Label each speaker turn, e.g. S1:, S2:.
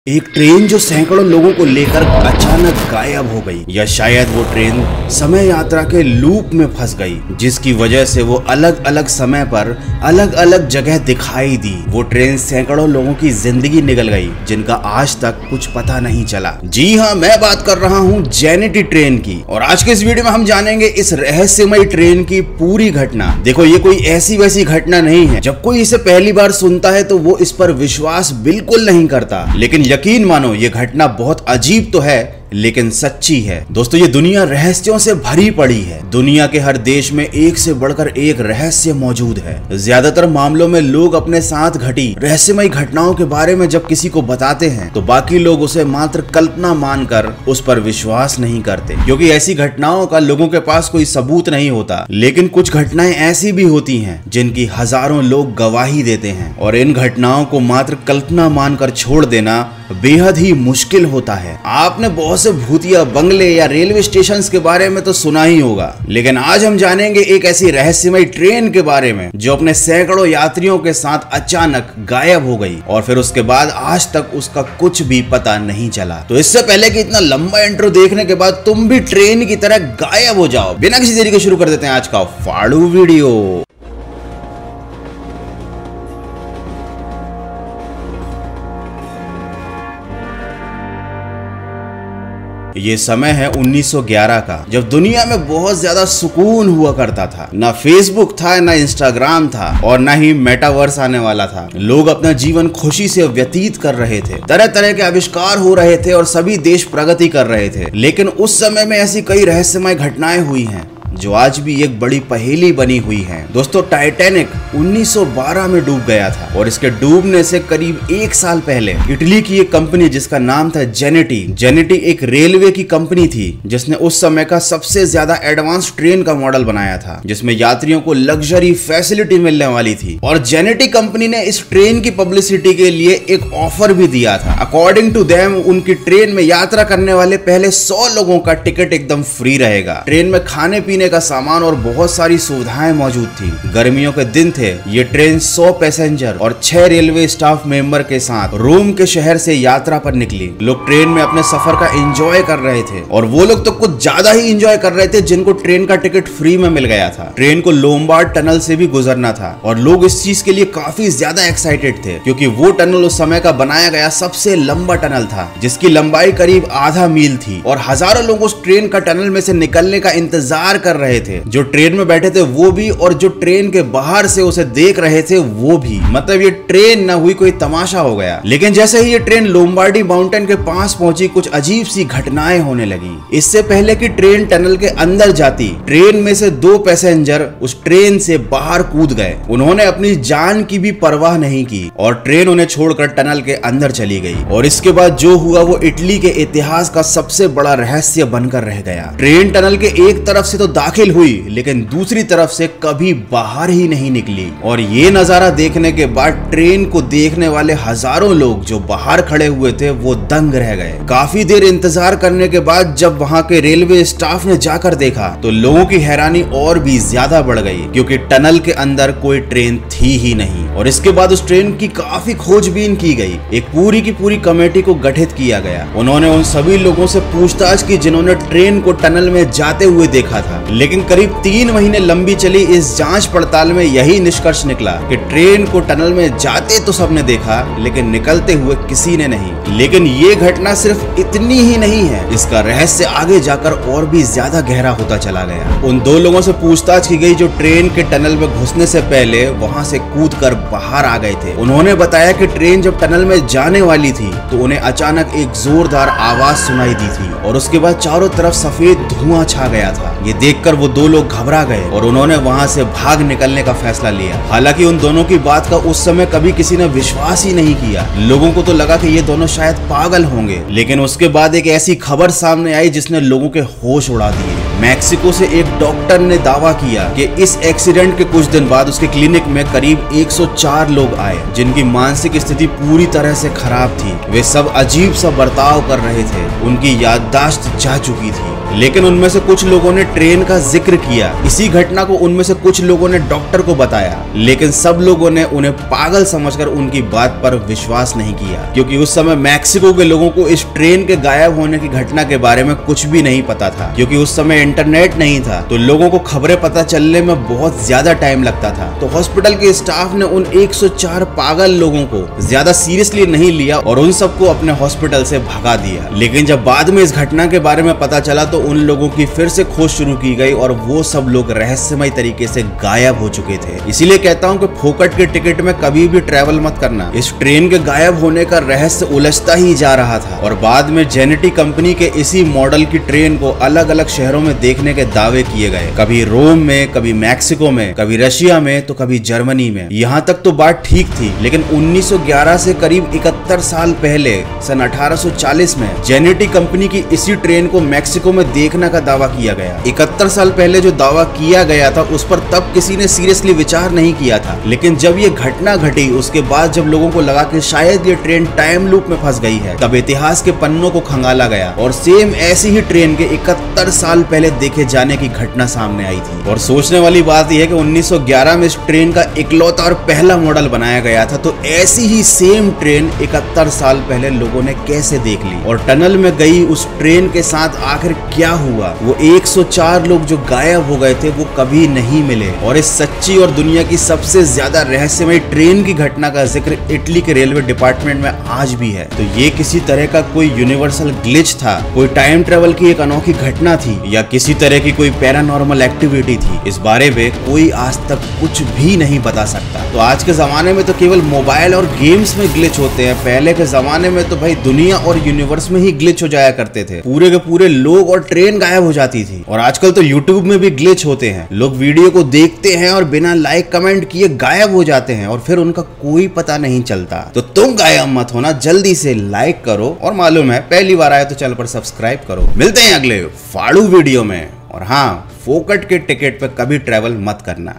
S1: एक ट्रेन जो सैकड़ों लोगों को लेकर अचानक गायब हो गई, या शायद वो ट्रेन समय यात्रा के लूप में फंस गई, जिसकी वजह से वो अलग अलग समय पर अलग अलग जगह दिखाई दी। वो ट्रेन सैकड़ों लोगों की जिंदगी निगल गई, जिनका आज तक कुछ पता नहीं चला। जी हाँ, मैं बात कर रहा हूँ जेनेटी ट्रेन की। और आज के इस वीडियो में हम जानेंगे इस रहस्यमयी ट्रेन की पूरी घटना। देखो, ये कोई ऐसी वैसी घटना नहीं है। जब कोई इसे पहली बार सुनता है तो वो इस पर विश्वास बिल्कुल नहीं करता, लेकिन यकीन मानो ये घटना बहुत अजीब तो है लेकिन सच्ची है। दोस्तों, ये दुनिया रहस्यों से भरी पड़ी है। दुनिया के हर देश में एक से बढ़कर एक रहस्य मौजूद है। ज्यादातर मामलों में लोग अपने साथ घटी रहस्यमयी घटनाओं के बारे में जब किसी को बताते हैं तो बाकी लोग उसे मात्र कल्पना मानकर उस पर विश्वास नहीं करते, क्योंकि ऐसी घटनाओं का लोगों के पास कोई सबूत नहीं होता। लेकिन कुछ घटनाएं ऐसी भी होती हैं जिनकी हजारों लोग गवाही देते हैं, और इन घटनाओं को मात्र कल्पना मानकर छोड़ देना बेहद ही मुश्किल होता है। आपने बहुत से भूतिया बंगले या रेलवे स्टेशंस के बारे में तो सुना ही होगा, लेकिन आज हम जानेंगे एक ऐसी रहस्यमयी ट्रेन के बारे में जो अपने सैकड़ों यात्रियों के साथ अचानक गायब हो गई, और फिर उसके बाद आज तक उसका कुछ भी पता नहीं चला। तो इससे पहले कि इतना लंबा इंट्रो देखने के बाद तुम भी ट्रेन की तरह गायब हो जाओ, बिना किसी देरी के शुरू कर देते हैं आज का फाड़ू वीडियो। ये समय है 1911 का, जब दुनिया में बहुत ज्यादा सुकून हुआ करता था। ना फेसबुक था, ना इंस्टाग्राम था, और ना ही मेटावर्स आने वाला था। लोग अपना जीवन खुशी से व्यतीत कर रहे थे, तरह तरह के आविष्कार हो रहे थे और सभी देश प्रगति कर रहे थे। लेकिन उस समय में ऐसी कई रहस्यमय घटनाएं हुई हैं जो आज भी एक बड़ी पहेली बनी हुई है। दोस्तों, टाइटैनिक 1912 में डूब गया था, और इसके डूबने से करीब 1 साल पहले इटली की एक कंपनी जिसका नाम था जेनेटी एक रेलवे की कंपनी थी, जिसने उस समय का सबसे ज्यादा एडवांस ट्रेन का मॉडल बनाया था, जिसमें यात्रियों को लग्जरी फैसिलिटी मिलने वाली थी। और जेनेटी कंपनी ने इस ट्रेन की पब्लिसिटी के लिए एक ऑफर भी दिया था। अकॉर्डिंग टू देम, उनकी ट्रेन में यात्रा करने वाले पहले 100 लोगों का टिकट एकदम फ्री रहेगा। ट्रेन में खाने पीने का सामान और बहुत सारी सुविधाएं मौजूद थी। गर्मियों के दिन थे। ये ट्रेन 100 पैसेंजर और 6 रेलवे स्टाफ मेंबर के साथ रोम के शहर से यात्रा पर निकली। लोग ट्रेन में अपने सफर का एंजॉय कर रहे थे, और वो लोग तो कुछ ज्यादा ही एंजॉय कर रहे थे जिनको ट्रेन का टिकट फ्री में मिल गया था। ट्रेन को लोम्बार्ड टनल से भी गुजरना था, और लोग इस चीज के लिए काफी ज्यादा एक्साइटेड थे, क्योंकि वो टनल उस समय का बनाया गया सबसे लंबा टनल था, जिसकी लंबाई करीब आधा मील थी। और हजारों लोग उस ट्रेन का टनल में से निकलने का इंतजार कर रहे थे। जो ट्रेन में बैठे थे वो भी, और जो ट्रेन के बाहर से उसे देख रहे थे वो भी। मतलब ये ट्रेन न हुई कोई तमाशा हो गया। लेकिन जैसे ही ये ट्रेन लोम्बार्डी माउंटेन के पास पहुंची, कुछ अजीब सी घटनाएं होने लगी। इससे पहले कि ट्रेन टनल के अंदर जाती, ट्रेन में से 2 पैसेंजर उस ट्रेन से बाहर कूद गए। उन्होंने अपनी जान की भी परवाह नहीं की, और ट्रेन उन्हें छोड़कर टनल के अंदर चली गई। और इसके बाद जो हुआ वो इटली के इतिहास का सबसे बड़ा रहस्य बनकर रह गया। ट्रेन टनल के एक तरफ से तो दाखिल हुई, लेकिन दूसरी तरफ से कभी बाहर ही नहीं निकली। और ये नजारा देखने के बाद ट्रेन को देखने वाले हजारों लोग जो बाहर खड़े हुए थे वो दंग रह गए। काफी देर इंतजार करने के बाद जब वहां के रेलवे स्टाफ ने जाकर देखा तो लोगों की हैरानी और भी ज्यादा बढ़ गई, क्योंकि टनल के अंदर कोई ट्रेन थी ही नहीं। और इसके बाद उस ट्रेन की काफी खोजबीन की गई। एक पूरी की पूरी कमेटी को गठित किया गया। उन्होंने उन सभी लोगों से पूछताछ की जिन्होंने ट्रेन को टनल में जाते हुए देखा था। लेकिन करीब 3 महीने लंबी चली इस जांच पड़ताल में यही निष्कर्ष निकला कि ट्रेन को टनल में जाते तो सबने देखा, लेकिन निकलते हुए किसी ने नहीं। लेकिन ये घटना सिर्फ इतनी ही नहीं है, इसका रहस्य आगे जाकर और भी ज्यादा गहरा होता चला गया। उन 2 लोगों से पूछताछ की गई जो ट्रेन के टनल में घुसने से पहले वहां से कूदकर बाहर आ गए थे। उन्होंने बताया कि ट्रेन जब टनल में जाने वाली थी तो उन्हें अचानक एक जोरदार आवाज सुनाई दी थी, और उसके बाद चारों तरफ सफेद धुआं छा गया था। ये देखकर वो 2 लोग घबरा गए और उन्होंने वहां से भाग निकलने का फैसला लिया। हालांकि उन दोनों की बात का उस समय कभी किसी ने विश्वास ही नहीं किया। लोगों को तो लगा कि ये दोनों शायद पागल होंगे। लेकिन उसके बाद एक ऐसी खबर सामने आई जिसने लोगों के होश उड़ा दिए। मैक्सिको से एक डॉक्टर ने दावा किया कि इस एक्सीडेंट के कुछ दिन बाद उसके क्लिनिक में करीब 104 लोग आए जिनकी मानसिक स्थिति पूरी तरह से खराब थी। वे सब अजीब सा बर्ताव कर रहे थे, उनकी याददाश्त जा चुकी थी, लेकिन उनमें से कुछ लोगों ने ट्रेन का जिक्र किया। इसी घटना को उनमें से कुछ लोगों ने डॉक्टर को बताया, लेकिन सब लोगों ने उन्हें पागल समझकर उनकी बात पर विश्वास नहीं किया, क्योंकि उस समय मैक्सिको के लोगों को इस ट्रेन के गायब होने की घटना के बारे में कुछ भी नहीं पता था। क्योंकि उस समय इंटरनेट नहीं था, तो लोगों को खबरें पता चलने में बहुत ज्यादा टाइम लगता था। तो हॉस्पिटल के स्टाफ ने उन 104 पागल लोगों को ज्यादा सीरियसली नहीं लिया और उन सबको अपने हॉस्पिटल से भगा दिया। लेकिन जब बाद में इस घटना के बारे में पता चला तो उन लोगों की फिर से खोज शुरू की गई और वो सब लोग रहस्यमय तरीके से गायब हो चुके थे। इसीलिए कहता हूँ कि फोकट के टिकट में कभी भी ट्रेवल मत करना। इस ट्रेन के गायब होने का रहस्य उलझता ही जा रहा था और बाद में जेनेटी कंपनी के इसी मॉडल की ट्रेन को अलग अलग शहरों में देखने के दावे किए गए, कभी रोम में, कभी मैक्सिको में, कभी रशिया में, तो कभी जर्मनी में। यहाँ तक तो बात ठीक थी, लेकिन 1911 से करीब 71 साल पहले सन 1840 में जेनेटी कंपनी की इसी ट्रेन को मैक्सिको में देखने का दावा किया गया। 71 साल पहले जो दावा किया गया था उस पर तब किसी ने सीरियसली विचार नहीं किया था, लेकिन जब ये घटना घटी उसके बाद जब लोगों को लगा कि शायद ये ट्रेन टाइम लूप में फंस गई है, तब इतिहास के पन्नों को खंगाला गया और सेम ऐसी ही ट्रेन के 71 साल पहले देखे जाने की घटना सामने आई थी। और सोचने वाली बात यह है कि 1911 में इस ट्रेन का इकलौता और पहला मॉडल बनाया गया था, तो ऐसी ही सेम ट्रेन 71 साल पहले लोगों ने कैसे देख ली और टनल में गई उस ट्रेन के साथ आखिर क्या हुआ। वो 104 लोग जो गायब हो गए थे वो कभी नहीं मिले। और इस सच्ची और दुनिया की सबसे ज्यादा रहस्यमय ट्रेन की घटना का जिक्र इटली के रेलवे डिपार्टमेंट में आज भी है। तो ये किसी तरह का कोई यूनिवर्सल ग्लिच था, कोई टाइम ट्रेवल की एक अनोखी घटना थी, या किसी तरह की कोई पैरानॉर्मल एक्टिविटी थी, इस बारे में कोई आज तक कुछ भी नहीं बता सकता। तो आज के जमाने में तो केवल मोबाइल और गेम्स में ग्लिच होते हैं, पहले के जमाने में तो भाई दुनिया और यूनिवर्स में ही ग्लिच हो जाया करते थे। पूरे के पूरे लोग और ट्रेन गायब हो जाती थी। और आजकल तो यूट्यूब में भी ग्लिच होते हैं, लोग वीडियो को देखते हैं और बिना लाइक कमेंट किए गायब हो जाते हैं और फिर उनका कोई पता नहीं चलता। तो तुम गायब मत होना, जल्दी से लाइक करो और मालूम है पहली बार आए तो चैनल पर सब्सक्राइब करो। मिलते हैं अगले फाड़ू वीडियो में। और हाँ, फोकट के टिकट पे कभी ट्रेवल मत करना।